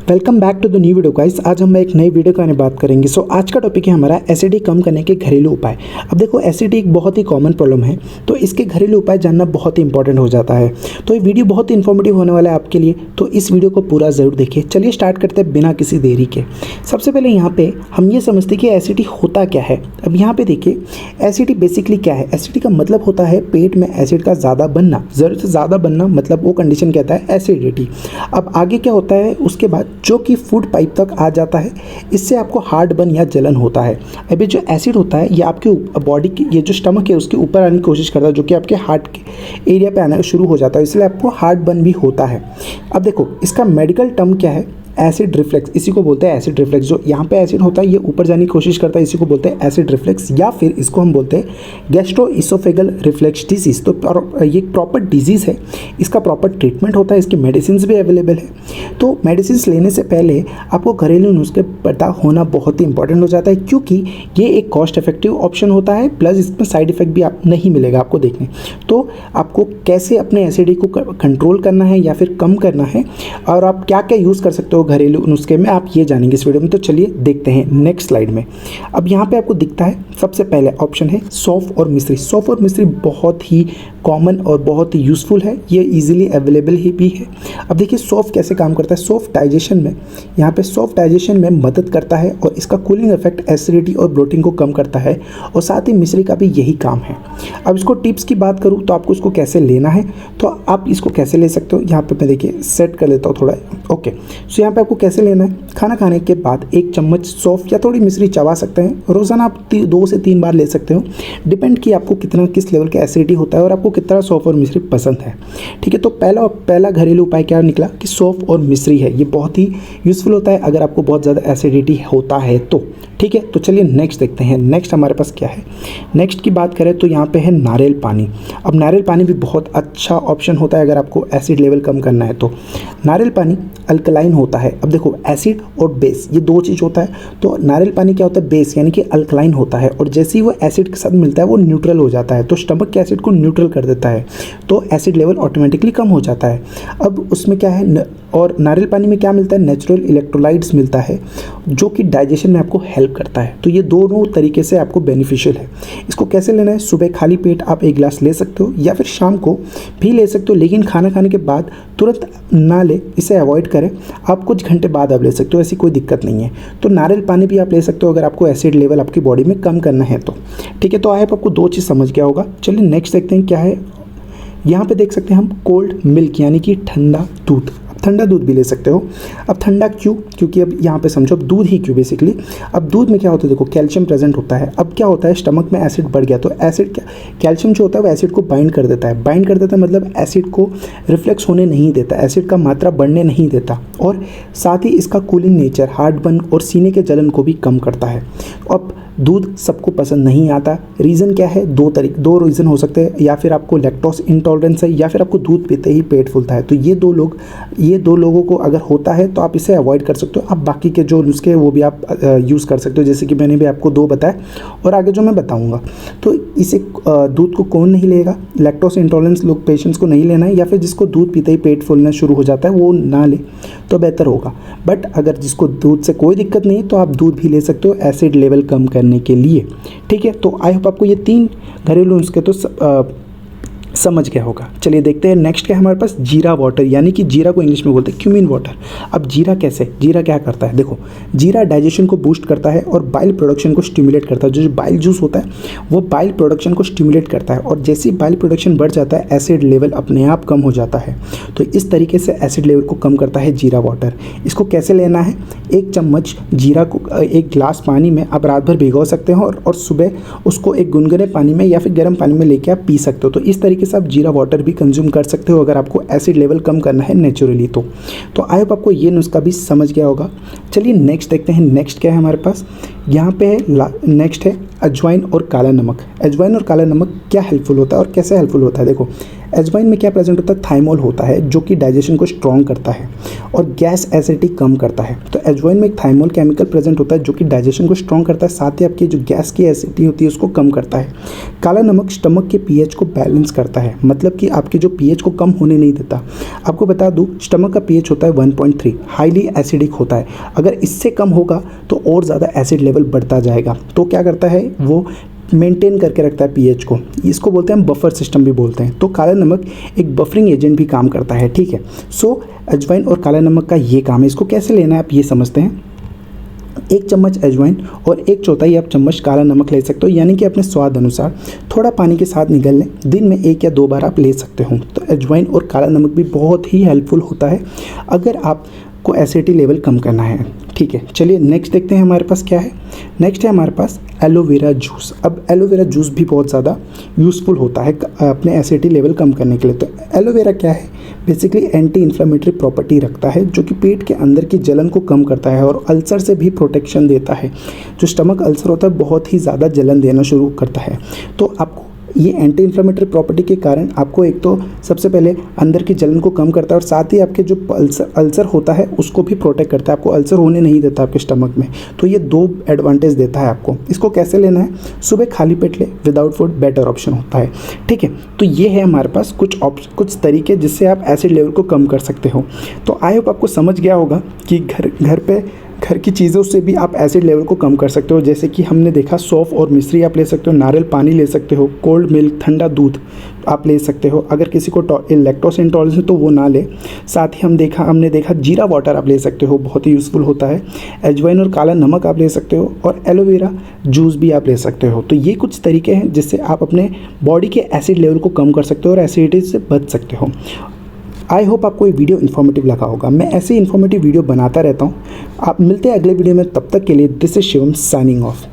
Welcome back to the new video guys. आज हम एक नई वीडियो के बारे में बात करेंगे। आज का टॉपिक है हमारा एसिडिटी कम करने के घरेलू उपाय। अब देखो, एसिडिटी एक बहुत ही कॉमन प्रॉब्लम है, तो इसके घरेलू उपाय जानना बहुत ही इंपॉर्टेंट हो जाता है। तो ये वीडियो बहुत ही इन्फॉर्मेटिव होने वाला है आपके लिए, तो इस वीडियो को पूरा ज़रूर देखिए। चलिए स्टार्ट करते हैं बिना किसी देरी के। सबसे पहले यहाँ पे हम ये समझते हैं कि एसिडिटी होता क्या है। अब यहाँ पे देखिए, एसिडिटी बेसिकली क्या है। एसिडिटी का मतलब होता है पेट में एसिड का ज़्यादा बनना, ज़रूरत से ज़्यादा बनना, मतलब वो कंडीशन कहता है एसिडिटी। अब आगे क्या होता है उसके बाद, जो कि फूड पाइप तक आ जाता है, इससे आपको हार्ट बर्न या जलन होता है। अभी जो एसिड होता है ये आपके बॉडी की, ये जो स्टमक है उसके ऊपर आने की कोशिश करता है, जो कि आपके हार्ट के एरिया पे आना शुरू हो जाता है, इसलिए आपको हार्ट बर्न भी होता है। अब देखो, इसका मेडिकल टर्म क्या है, एसिड रिफ्लेक्स। इसी को बोलते हैं एसिड रिफ्लेक्स। जो यहाँ पे एसिड होता है ये ऊपर जाने की कोशिश करता है, इसी को बोलते हैं एसिड रिफ्लेक्स, या फिर इसको हम बोलते हैं गैस्ट्रोइसोफेगल रिफ्लेक्स डिजीज़। तो ये प्रॉपर डिजीज़ है, इसका प्रॉपर ट्रीटमेंट होता है, इसकी मेडिसिन भी अवेलेबल है। तो मेडिसिन लेने से पहले आपको घरेलू नुस्खे पता होना बहुत ही इंपॉर्टेंट हो जाता है, क्योंकि ये एक कॉस्ट इफेक्टिव ऑप्शन होता है, प्लस इसमें साइड इफेक्ट भी आप नहीं मिलेगा आपको देखने। तो आपको कैसे अपने एसिडिटी को कंट्रोल करना है या फिर कम करना है, और आप क्या क्या यूज़ कर सकते हो घरेलू नुस्खे में, आप ये जानेंगे इस वीडियो में। तो चलिए देखते हैं नेक्स्ट स्लाइड में। अब यहाँ पे आपको दिखता है सबसे पहले ऑप्शन है सौंफ और मिश्री। सौंफ और मिश्री बहुत ही कॉमन और बहुत ही यूज़फुल है, ये इजीली अवेलेबल ही भी है। अब देखिए सौंफ कैसे काम करता है। सौंफ डाइजेशन में, यहाँ पे सौंफ डाइजेशन में मदद करता है, और इसका कूलिंग इफेक्ट एसिडिटी और ब्लोटिंग को कम करता है, और साथ ही मिश्री का भी यही काम है। अब इसको टिप्स की बात करूँ तो आपको इसको कैसे लेना है, तो आप इसको कैसे ले सकते हो, यहाँ पे मैं देखिए सेट कर लेता हूँ थोड़ा। ओके, सो यहाँ पे आपको कैसे लेना है, खाना खाने के बाद 1 चम्मच सौंफ या थोड़ी मिश्री चबा सकते हैं। रोज़ाना आप 2 से 3 बार ले सकते हो, डिपेंड कि आपको कितना, किस लेवल का एसिडिटी होता है और आपको कितना सौंफ और मिश्री पसंद है। ठीक है, तो पहला घरेलू उपाय क्या निकला कि सौंफ और मिश्री है। ये बहुत ही यूज़फुल होता है अगर आपको बहुत ज़्यादा एसिडिटी होता है तो। ठीक है, तो चलिए नेक्स्ट देखते हैं। नेक्स्ट हमारे पास क्या है। नेक्स्ट की बात करें तो यहाँ पे है नारियल पानी। अब नारियल पानी भी बहुत अच्छा ऑप्शन होता है अगर आपको एसिड लेवल कम करना है तो। नारियल पानी अल्कलाइन होता है। अब देखो, एसिड और बेस ये 2 चीज़ होता है, तो नारियल पानी क्या होता है, बेस यानी कि अल्कलाइन होता है, और जैसे ही वो एसिड के साथ मिलता है वो न्यूट्रल हो जाता है, तो स्टमक के एसिड को न्यूट्रल कर देता है, तो एसिड लेवल ऑटोमेटिकली कम हो जाता है। अब उसमें क्या है, और नारियल पानी में क्या मिलता है, नेचुरल इलेक्ट्रोलाइट्स मिलता है, जो कि डाइजेशन में आपको हेल्प करता है। तो ये दोनों तरीके से आपको बेनिफिशियल है। इसको कैसे लेना है, सुबह खाली पेट आप 1 गिलास ले सकते हो, या फिर शाम को भी ले सकते हो, लेकिन खाना खाने के बाद तुरंत ना ले, इसे अवॉइड करें। आप कुछ घंटे बाद आप ले सकते हो, ऐसी कोई दिक्कत नहीं है। तो नारियल पानी भी आप ले सकते हो अगर आपको एसिड लेवल आपकी बॉडी में कम करना है तो। ठीक है, तो आई होप आपको 2 चीज़ समझ गया होगा। चलिए नेक्स्ट देखते हैं क्या है। यहाँ पे देख सकते हैं हम कोल्ड मिल्क, यानी कि ठंडा दूध। ठंडा दूध भी ले सकते हो। अब ठंडा क्यों, क्योंकि अब यहाँ पे समझो, अब दूध ही क्यों बेसिकली। अब दूध में क्या होता है, देखो कैल्शियम प्रेजेंट होता है। अब क्या होता है, स्टमक में एसिड बढ़ गया तो एसिड क्या, कैल्शियम जो होता है वो एसिड को बाइंड कर देता है। बाइंड कर देता है मतलब एसिड को रिफ्लेक्स होने नहीं देता, एसिड का मात्रा बढ़ने नहीं देता, और साथ ही इसका कूलिंग नेचर हार्ट बर्न और सीने के जलन को भी कम करता है। अब दूध सबको पसंद नहीं आता। रीज़न क्या है, 2 रीज़न हो सकते हैं, या फिर आपको लैक्टोज इंटॉलरेंस है, या फिर आपको दूध पीते ही पेट फूलता है। तो ये 2 लोगों को अगर होता है तो आप इसे अवॉइड कर सकते हो। आप बाकी के जो नुस्खे हैं वो भी आप यूज़ कर सकते हो, जैसे कि मैंने भी आपको 2 बताए और आगे जो मैं बताऊंगा। तो इसे दूध को कौन नहीं लेगा, लैक्टोज इंटॉलरेंस लोग, पेशेंट्स को नहीं लेना है, या फिर जिसको दूध पीते ही पेट फूलना शुरू हो जाता है वो ना ले तो बेहतर होगा। बट अगर जिसको दूध से कोई दिक्कत नहीं है तो आप दूध भी ले सकते हो एसिड लेवल कम करने के लिए। ठीक है, तो आई होप आपको ये 3 घरेलू नुस्खे तो समझ गया होगा। चलिए देखते हैं नेक्स्ट क्या है हमारे पास, जीरा वाटर, यानी कि जीरा को इंग्लिश में बोलते हैं क्यूमिन वाटर। अब जीरा कैसे, जीरा क्या करता है, देखो जीरा डाइजेशन को बूस्ट करता है और बाइल प्रोडक्शन को स्टिमुलेट करता है। जो बाइल जूस होता है वो बाइल प्रोडक्शन को स्टिमुलेट करता है, और जैसे ही बाइल प्रोडक्शन बढ़ जाता है एसिड लेवल अपने आप कम हो जाता है। तो इस तरीके से एसिड लेवल को कम करता है जीरा वाटर। इसको कैसे लेना है, 1 चम्मच जीरा को 1 गिलास पानी में आप रात भर भिगो सकते हो, और सुबह उसको एक गुनगुने पानी में या फिर गर्म पानी में लेके आप पी सकते हो। तो इस तरीके से आप जीरा वाटर भी कंज्यूम कर सकते हो अगर आपको एसिड लेवल कम करना है नेचुरली तो आई होप आपको ये नुस्खा भी समझ गया होगा। चलिए नेक्स्ट देखते हैं। नेक्स्ट क्या है हमारे पास, यहाँ पे है नेक्स्ट है अजवाइन और काला नमक। अजवाइन और काला नमक क्या हेल्पफुल होता है और कैसे हेल्पफुल होता है, देखो अजवाइन में क्या प्रेजेंट होता है, थाइमोल होता है जो कि डाइजेशन को स्ट्रॉन्ग करता है और गैस एसिडिटी कम करता है। तो अजवाइन में एक थाइमोल केमिकल प्रेजेंट होता है जो कि डाइजेशन को स्ट्रॉन्ग करता है, साथ ही आपकी जो गैस की एसिडिटी होती है उसको कम करता है। काला नमक स्टमक के पीएच को बैलेंस करता है, मतलब कि आपके जो पीएच को कम होने नहीं देता। आपको बता दूं स्टमक का पीएच होता है 1.3, हाईली एसिडिक होता है। अगर इससे कम होगा तो और ज़्यादा एसिड लेवल बढ़ता जाएगा। तो क्या करता है वो मेंटेन करके रखता है पीएच को, इसको बोलते हैं हम बफर सिस्टम भी बोलते हैं। तो काला नमक एक बफरिंग एजेंट भी काम करता है, ठीक है। सो अजवाइन और काला नमक का ये काम है। इसको कैसे लेना है आप ये समझते हैं। 1 चम्मच अजवाइन और 1/4 आप चम्मच काला नमक ले सकते हो, यानी कि अपने स्वाद अनुसार थोड़ा पानी के साथ निगल लें। दिन में 1 या 2 बार आप ले सकते हो। तो अजवाइन और काला नमक भी बहुत ही हेल्पफुल होता है अगर आपको एसिडिटी लेवल कम करना है, ठीक है। चलिए नेक्स्ट देखते हैं हमारे पास क्या है। नेक्स्ट है हमारे पास एलोवेरा जूस। अब एलोवेरा जूस भी बहुत ज़्यादा यूज़फुल होता है अपने एसिडिटी लेवल कम करने के लिए। तो एलोवेरा क्या है, बेसिकली एंटी इन्फ्लेमेटरी प्रॉपर्टी रखता है जो कि पेट के अंदर की जलन को कम करता है और अल्सर से भी प्रोटेक्शन देता है। जो स्टमक अल्सर होता है बहुत ही ज़्यादा जलन देना शुरू करता है। तो आपको ये एंटी इन्फ्लेमेटरी प्रॉपर्टी के कारण आपको एक तो सबसे पहले अंदर की जलन को कम करता है और साथ ही आपके जो अल्सर होता है उसको भी प्रोटेक्ट करता है, आपको अल्सर होने नहीं देता आपके स्टमक में। तो ये 2 एडवांटेज देता है आपको। इसको कैसे लेना है, सुबह खाली पेट ले, विदाउट फूड बेटर ऑप्शन होता है, ठीक है। तो ये है हमारे पास कुछ तरीके जिससे आप एसिड लेवल को कम कर सकते हो। तो आई होप आपको समझ गया होगा कि घर की चीज़ों से भी आप एसिड लेवल को कम कर सकते हो। जैसे कि हमने देखा सौंफ और मिश्री आप ले सकते हो, नारियल पानी ले सकते हो, कोल्ड मिल्क ठंडा दूध आप ले सकते हो। अगर किसी को लैक्टोज इंटॉलरेंस है तो वो ना ले। साथ ही हमने देखा जीरा वाटर आप ले सकते हो, बहुत ही यूज़फुल होता है। अजवाइन और काला नमक आप ले सकते हो और एलोवेरा जूस भी आप ले सकते हो। तो ये कुछ तरीके हैं जिससे आप अपने बॉडी के एसिड लेवल को कम कर सकते हो और एसिडिटी से बच सकते हो। आई होप आपको ये वीडियो इन्फॉर्मेटिव लगा होगा। मैं ऐसे इन्फॉर्मेटिव वीडियो बनाता रहता हूँ। आप मिलते हैं अगले वीडियो में, तब तक के लिए this is Shivam signing off.